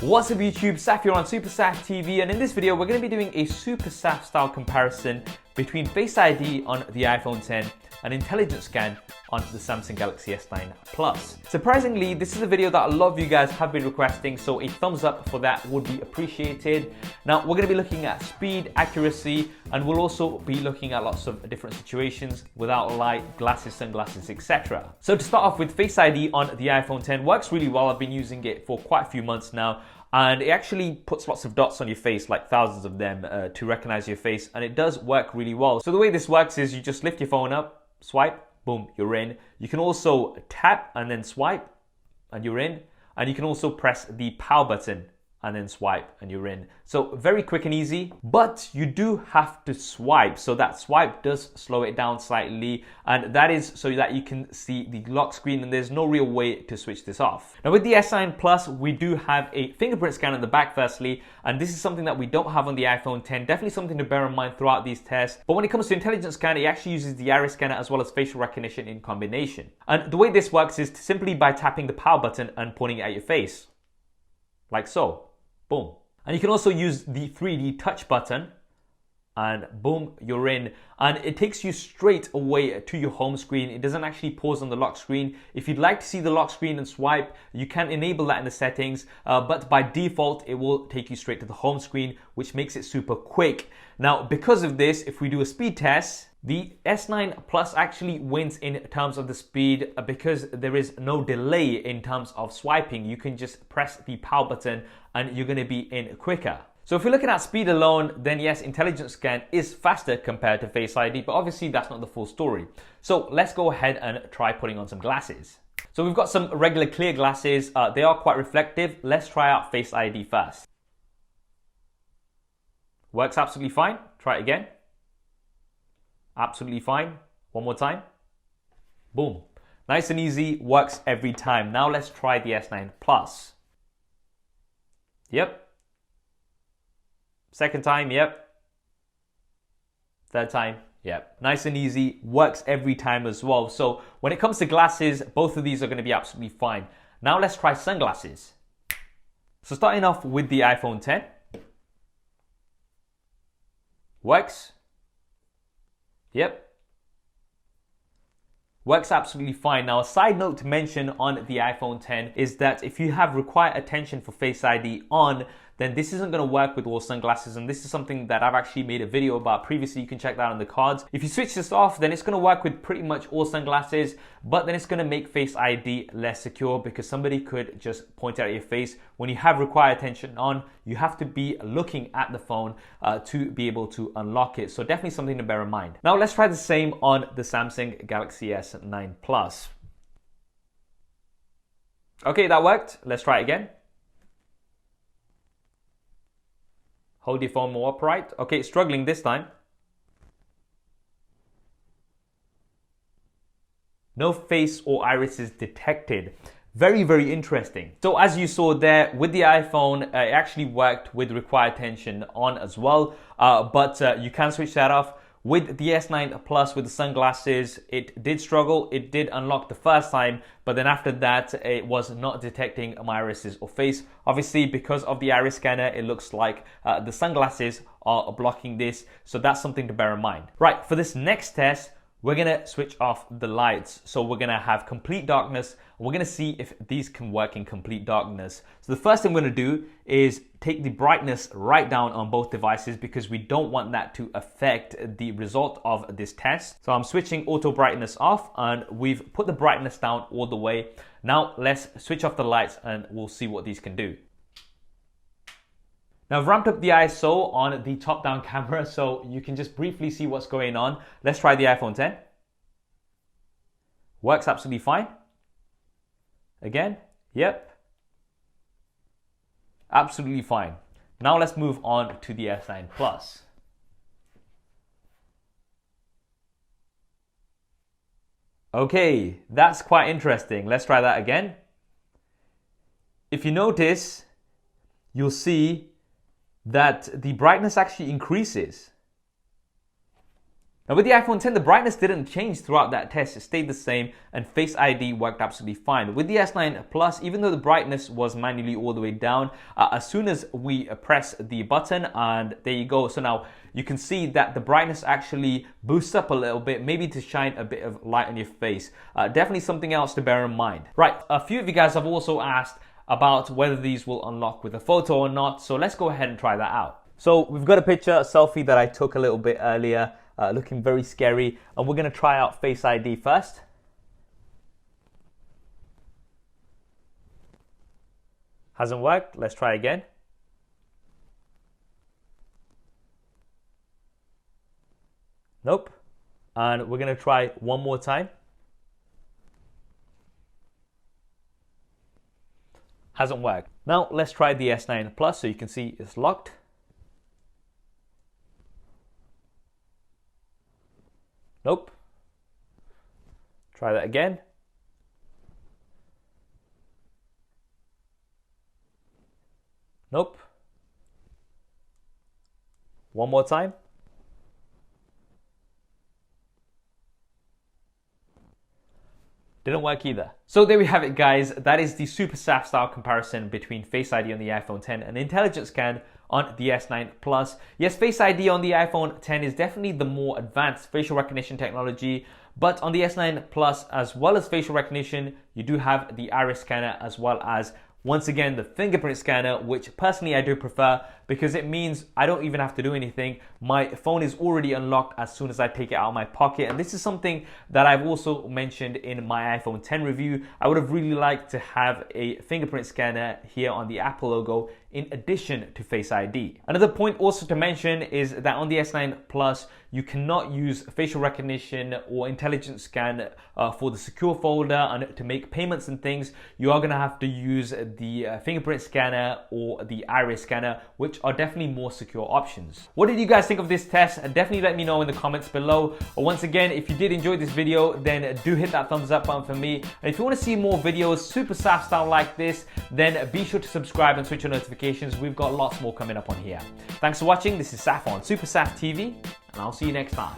What's up YouTube, Saf here on SuperSaf TV, and in this video we're going to be doing a SuperSaf style comparison between Face ID on the iPhone 10 and Intelligence Scan on the Samsung Galaxy S9 Plus. Surprisingly, this is a video that a lot of you guys have been requesting, so a thumbs up for that would be appreciated. Now we're going to be looking at speed, accuracy, and we'll also be looking at lots of different situations without light, glasses, sunglasses, etc. So to start off with, Face ID on the iPhone 10 works really well. I've been using it for quite a few months now, and it actually puts lots of dots on your face, like thousands of them, to recognize your face, and it does work really well. So the way this works is you just lift your phone up, swipe, boom, you're in. You can also tap and then swipe and you're in. And you can also press the power button and then swipe and you're in. So very quick and easy, but you do have to swipe. So that swipe does slow it down slightly, and that is so that you can see the lock screen, and there's no real way to switch this off. Now with the S9 Plus, we do have a fingerprint scan at the back firstly, and this is something that we don't have on the iPhone 10. Definitely something to bear in mind throughout these tests. But when it comes to Intelligence Scan, it actually uses the iris scanner as well as facial recognition in combination. And the way this works is simply by tapping the power button and pointing it at your face, like so. Boom. And you can also use the 3D touch button and boom, you're in. And it takes you straight away to your home screen. It doesn't actually pause on the lock screen. If you'd like to see the lock screen and swipe, you can enable that in the settings, but by default, it will take you straight to the home screen, which makes it super quick. Now, because of this, if we do a speed test, the S9 Plus actually wins in terms of the speed because there is no delay in terms of swiping. You can just press the power button and you're going to be in quicker. So if we're looking at speed alone, then yes, Intelligence Scan is faster compared to Face ID, but obviously that's not the full story. So let's go ahead and try putting on some glasses. So we've got some regular clear glasses. They are quite reflective. Let's try out Face ID first. Works absolutely fine. Try it again. Absolutely fine. One more time. Boom. Nice and easy, works every time. Now let's try the S9 Plus. Yep. Second time, yep. Third time, yep. Nice and easy, works every time as well. So when it comes to glasses, both of these are going to be absolutely fine. Now let's try sunglasses. So starting off with the iPhone 10. Works. Yep. Works absolutely fine. Now, a side note to mention on the iPhone 10 is that if you have require attention for Face ID on, then this isn't going to work with all sunglasses, and this is something that I've actually made a video about previously. You can check that out in the cards. If you switch this off, then it's going to work with pretty much all sunglasses, but then it's going to make Face ID less secure because somebody could just point it at your face. When you have require attention on, you have to be looking at the phone to be able to unlock it. So definitely something to bear in mind. Now let's try the same on the Samsung Galaxy S9 Plus. Okay, that worked. Let's try it again. Hold your phone more upright. Okay, it's struggling this time. No face or iris is detected. Very, very interesting. So as you saw there with the iPhone, it actually worked with require attention on as well, but you can switch that off. With the S9 Plus, with the sunglasses, it did struggle. It did unlock the first time, but then after that, it was not detecting my irises or face. Obviously, because of the iris scanner, it looks like the sunglasses are blocking this. So that's something to bear in mind. Right, for this next test, we're gonna switch off the lights. So we're gonna have complete darkness. We're gonna see if these can work in complete darkness. So the first thing we're gonna do is take the brightness right down on both devices because we don't want that to affect the result of this test. So I'm switching auto brightness off and we've put the brightness down all the way. Now let's switch off the lights and we'll see what these can do. Now I've ramped up the ISO on the top-down camera so you can just briefly see what's going on. Let's try the iPhone 10. Works absolutely fine. Again, yep. Absolutely fine. Now let's move on to the S9 Plus. Okay, that's quite interesting. Let's try that again. If you notice, you'll see that the brightness actually increases. Now with the iPhone 10, the brightness didn't change throughout that test. It stayed the same and Face ID worked absolutely fine. With the S9 Plus, even though the brightness was manually all the way down, as soon as we press the button, and there you go. So now you can see that the brightness actually boosts up a little bit, maybe to shine a bit of light on your face. Definitely something else to bear in mind. Right, a few of you guys have also asked about whether these will unlock with a photo or not. So let's go ahead and try that out. So we've got a picture, a selfie that I took a little bit earlier. Looking very scary, and we're going to try out Face ID first. Hasn't worked. Let's try again. Nope. And we're going to try one more time. Hasn't worked. Now let's try the S9 Plus, so you can see it's locked. Nope. Try that again. Nope. One more time. Didn't work either. So there we have it, guys. That is the super SAF style comparison between Face ID on the iPhone 10 and Intelligent Scan on the S9 Plus. Yes, Face ID on the iPhone 10 is definitely the more advanced facial recognition technology, but on the S9 Plus, as well as facial recognition, you do have the iris scanner, as well as, once again, the fingerprint scanner, which personally I do prefer because it means I don't even have to do anything. My phone is already unlocked as soon as I take it out of my pocket. And this is something that I've also mentioned in my iPhone 10 review. I would have really liked to have a fingerprint scanner here on the Apple logo in addition to Face ID. Another point also to mention is that on the S9 Plus, you cannot use facial recognition or intelligent scan for the secure folder and to make payments and things. You are going to have to use the fingerprint scanner or the iris scanner, which are definitely more secure options. What did you guys think of this test? Definitely let me know in the comments below. Once again, if you did enjoy this video, then do hit that thumbs up button for me. And if you want to see more videos super SAF style like this, then be sure to subscribe and switch on notifications. We've got lots more coming up on here. Thanks for watching. This is Saf on Super Saf TV, and I'll see you next time.